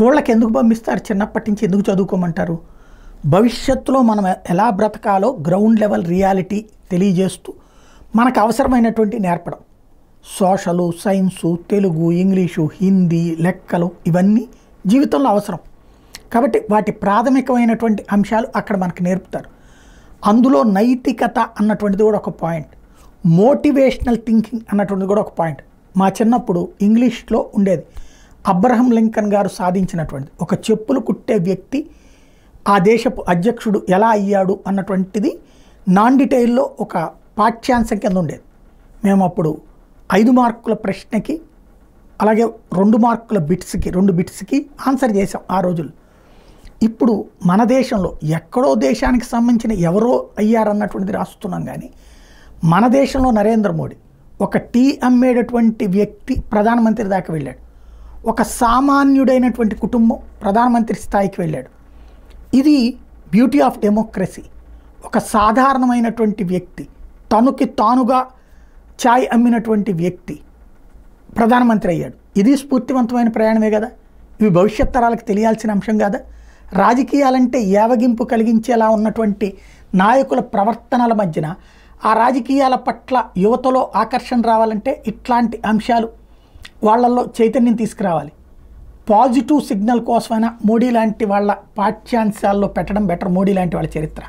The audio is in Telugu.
స్కూళ్ళకి ఎందుకు పంపిస్తారు? చిన్నప్పటి నుంచి ఎందుకు చదువుకోమంటారు? భవిష్యత్తులో మనం ఎలా బ్రతకాలో గ్రౌండ్ లెవెల్ రియాలిటీ తెలియజేస్తూ మనకు అవసరమైనటువంటి నేర్పడం. Social, science, Telugu, English, Hindi, లెక్కలు ఇవన్నీ జీవితంలో అవసరం. కాబట్టి వాటి ప్రాథమికమైనటువంటి అంశాలు అక్కడ మనకు నేర్పుతారు. అందులో నైతికత అన్నటువంటిది కూడా ఒక పాయింట్, మోటివేషనల్ థింకింగ్ అన్నటువంటిది కూడా ఒక పాయింట్. మా చిన్నప్పుడు ఇంగ్లీష్లో ఉండేది, అబ్రహం లింకన్ గారు సాధించినటువంటిది, ఒక చెప్పులు కుట్టే వ్యక్తి ఆ దేశపు అధ్యక్షుడు ఎలా అయ్యాడు అన్నటువంటిది నాన్ డీటెయిల్లో ఒక పాఠ్యాంశం కింద ఉండేది. మేము అప్పుడు 5 మార్కుల ప్రశ్నకి అలాగే 2 మార్కుల బిట్స్కి 2 బిట్స్కి ఆన్సర్ చేసాం ఆ రోజుల్లో. ఇప్పుడు మన దేశంలో ఎక్కడో దేశానికి సంబంధించిన ఎవరో అయ్యారన్నటువంటిది రాస్తున్నాం. కానీ మన దేశంలో నరేంద్ర మోడీ ఒక టీ అమ్మేటటువంటి వ్యక్తి ప్రధానమంత్రి దాకా వెళ్ళాడు. ఒక సామాన్యుడైనటువంటి కుటుంబం ప్రధానమంత్రి స్థాయికి వెళ్ళాడు. ఇది బ్యూటీ ఆఫ్ డెమోక్రసీ. ఒక సాధారణమైనటువంటి వ్యక్తి, తనకి తానుగా ఛాయ్ అమ్మినటువంటి వ్యక్తి ప్రధానమంత్రి అయ్యాడు. ఇది స్ఫూర్తివంతమైన ప్రయాణమే కదా. ఇవి భవిష్యత్ తరాలకు తెలియాల్సిన అంశం కాదా? రాజకీయాలంటే ఏవగింపు కలిగించేలా ఉన్నటువంటి నాయకుల ప్రవర్తనల మధ్యన ఆ రాజకీయాల పట్ల యువతలో ఆకర్షణ రావాలంటే ఇట్లాంటి అంశాలు వాళ్ళల్లో చైతన్యం తీసుకురావాలి. పాజిటివ్ సిగ్నల్ కోసమైనా మోడీ లాంటి వాళ్ళ పాఠ్యాంశాల్లో పెట్టడం బెటర్. మోడీ లాంటి వాళ్ళ చరిత్ర